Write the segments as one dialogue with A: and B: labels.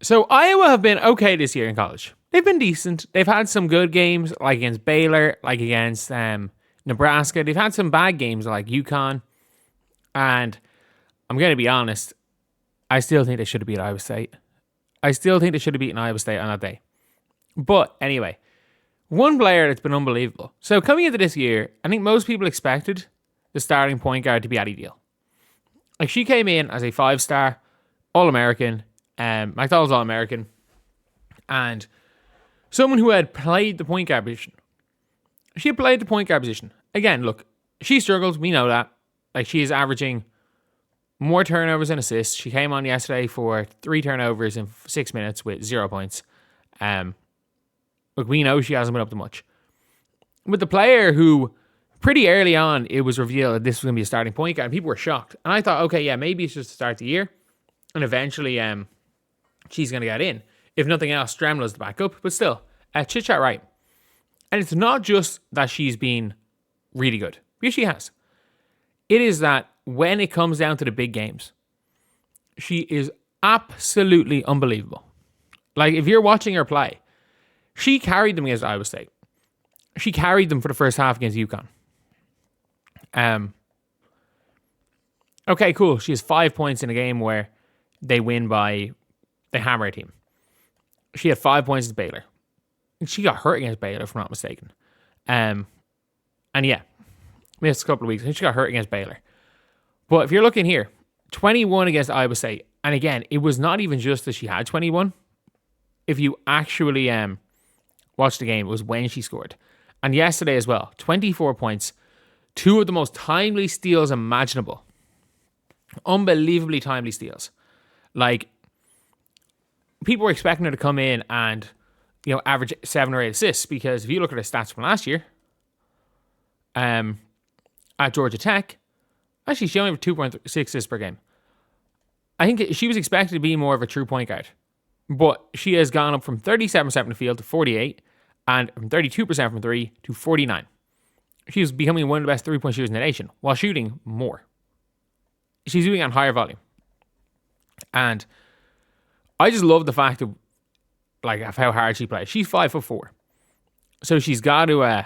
A: So Iowa have been okay this year in college. They've been decent. They've had some good games, like against Baylor, like against Nebraska. They've had some bad games, like UConn. And I'm going to be honest, I still think they should have beat Iowa State. I still think they should have beaten Iowa State on that day. But anyway, one player that's been unbelievable. So coming into this year, I think most people expected the starting point guard to be Addie Deal. Like, she came in as a 5-star All-American, McDonald's All-American, and someone who had played the point guard position. She had played the point guard position. Again, look, she struggles. We know that. Like, she is averaging more turnovers than assists. She came on yesterday for 3 turnovers in 6 minutes with 0 points. Look, we know she hasn't been up to much. With the player who, pretty early on, it was revealed that this was going to be a starting point guard, and people were shocked. And I thought, okay, yeah, maybe it's just to start the year, and eventually she's going to get in. If nothing else, Stremla's the backup, but still, chit chat right. And it's not just that she's been really good, because she has. It is that when it comes down to the big games, she is absolutely unbelievable. Like, if you're watching her play, she carried them against Iowa State. She carried them for the first half against UConn. Okay, cool. She has 5 points in a game where they hammer a team. She had 5 points against Baylor. She got hurt against Baylor, if I'm not mistaken. And yeah, missed a couple of weeks. I think she got hurt against Baylor. But if you're looking here, 21 against Iowa State. And again, it was not even just that she had 21. If you actually watched the game, it was when she scored. And yesterday as well, 24 points. 2 of the most timely steals imaginable. Unbelievably timely steals. Like, people were expecting her to come in and, average 7 or 8 assists, because if you look at her stats from last year, at Georgia Tech, actually she only had 2.6 assists per game. I think she was expected to be more of a true point guard, but she has gone up from 37% from the field to 48%, and from 32% from 3 to 49%. She's becoming one of the best 3-point shooters in the nation, while shooting more. She's doing it on higher volume. And I just love the fact of how hard she plays. She's 5'4". So she's got to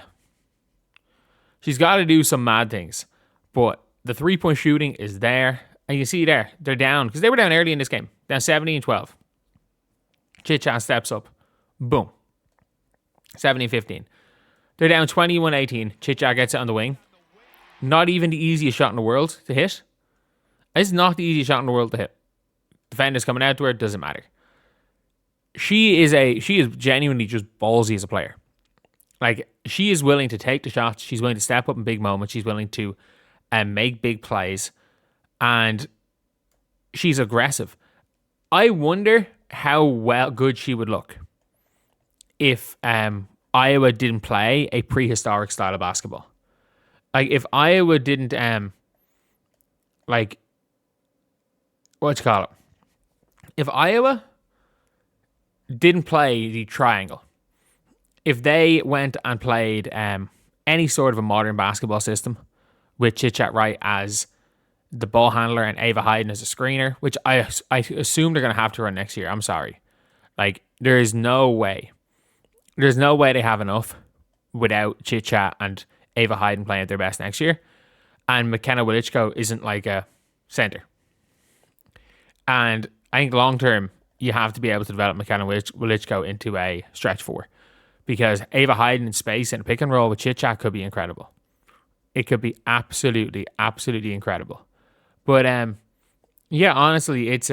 A: do some mad things. But the 3-point shooting is there. And you see there, they're down, because they were down early in this game. Down 17-12. Chit-chat steps up. Boom. 17-15. They're down 21-18. Chit-chat gets it on the wing. Not even the easiest shot in the world to hit. It's not the easiest shot in the world to hit. Defenders coming out to her, doesn't matter. She is genuinely just ballsy as a player. Like, she is willing to take the shots. She's willing to step up in big moments. She's willing to make big plays. And she's aggressive. I wonder how good she would look if Iowa didn't play a prehistoric style of basketball. Like, if Iowa didn't, if Iowa didn't play the triangle, if they went and played any sort of a modern basketball system with Chit-Chat Wright as the ball handler and Ava Hayden as a screener, which I assume they're going to have to run next year. I'm sorry. Like, there is no way. There's no way they have enough without Chit-Chat and Ava Hayden playing at their best next year. And McKenna Wilichko isn't like a center. And I think long term, you have to be able to develop McKenna Wilichko into a stretch 4. Because Ava Hayden in space and a pick and roll with Chit-Chat could be incredible. It could be absolutely, absolutely incredible. But yeah, honestly, it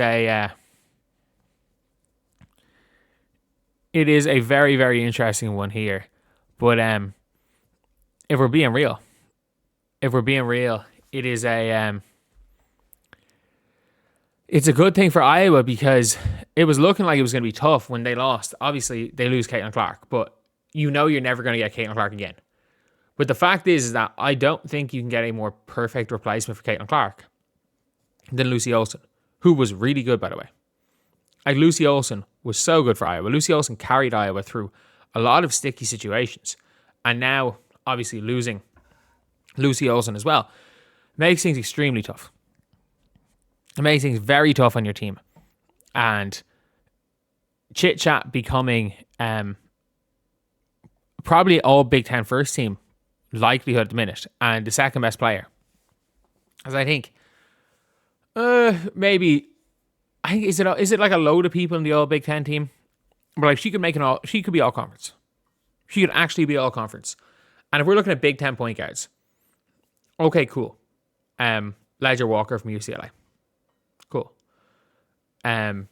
A: is a very, very interesting one here. But if we're being real, it is it's a good thing for Iowa, because it was looking like it was going to be tough when they lost. Obviously, they lose Caitlin Clark, but you're never going to get Caitlin Clark again. But the fact is that I don't think you can get a more perfect replacement for Caitlin Clark than Lucy Olsen, who was really good, by the way. Like, Lucy Olsen was so good for Iowa. Lucy Olsen carried Iowa through a lot of sticky situations. And now, obviously, losing Lucy Olsen as well makes things extremely tough. It makes things very tough on your team. And Chit Chat becoming probably all Big Ten first team likelihood at the minute, and the second best player. As I think, maybe I think is it like a load of people in the all Big Ten team? But like she could be all conference. She could actually be all conference. And if we're looking at Big Ten point guards, okay, cool. Ledger Walker from UCLA, cool. In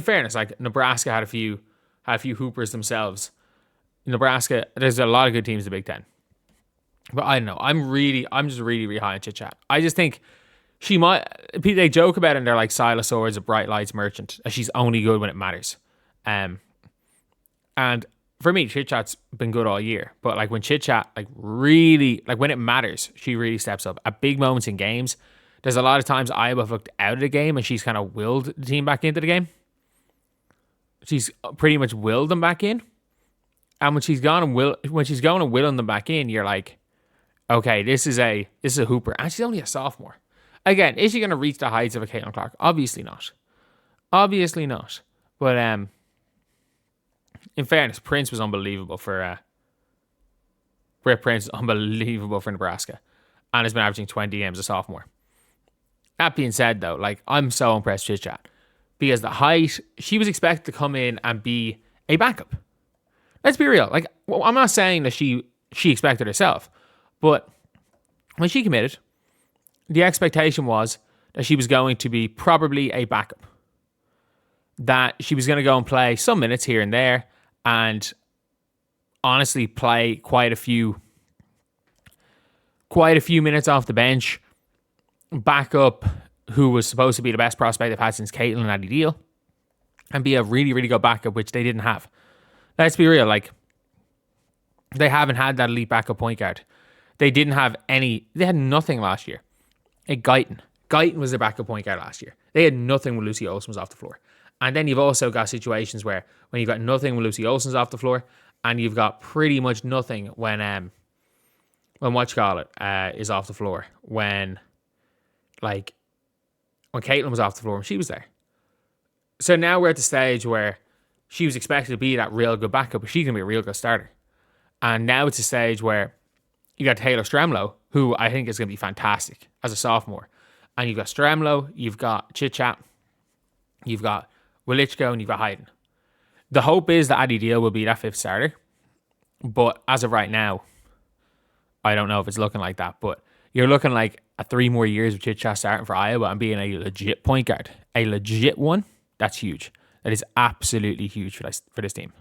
A: fairness, like Nebraska had a few hoopers themselves. Nebraska, there's a lot of good teams in the Big Ten. But I don't know. I'm just really, really high on Chit Chat. I just think she might. They joke about it and they're like Silas Swords, a bright lights merchant. She's only good when it matters. And for me, Chit Chat's been good all year. But like when Chit Chat, like really, like when it matters, she really steps up. At big moments in games, there's a lot of times Iowa have looked out of the game and she's kind of willed the team back into the game. She's pretty much willed them back in. And when she's going and willing them back in, you're like, okay, this is a hooper. And she's only a sophomore. Again, is she going to reach the heights of a Caitlin Clark? Obviously not. But in fairness, Prince was unbelievable for Nebraska. And has been averaging 20 games a sophomore. That being said, though, like I'm so impressed with Chit Chat. Because the height, she was expected to come in and be a backup. Let's be real. Like, I'm not saying that she expected herself. But when she committed, the expectation was that she was going to be probably a backup. That she was going to go and play some minutes here and there and honestly play quite a few minutes off the bench. Backup, who was supposed to be the best prospect they've had since Caitlin and Addie Deal, and be a really, really good backup, which they didn't have. Let's be real, like, they haven't had that elite backup point guard. They didn't have any. They had nothing last year. Guyton was their backup point guard last year. They had nothing when Lucy Olsen was off the floor. And then you've also got situations where when you've got nothing when Lucy Olsen's off the floor, and you've got pretty much nothing when is off the floor. When Caitlin was off the floor and she was there. So now we're at the stage where she was expected to be that real good backup, but she's going to be a real good starter. And now it's a stage where you got Taylor Stremlow, who I think is going to be fantastic as a sophomore. And you've got Stremlow, you've got Chit Chat, you've got Wilichko, and you've got Hayden. The hope is that Addie Deal will be that fifth starter. But as of right now, I don't know if it's looking like that. But you're looking like 3 more years of Chit Chat starting for Iowa and being a legit point guard. A legit one. That's huge. That is absolutely huge for this team.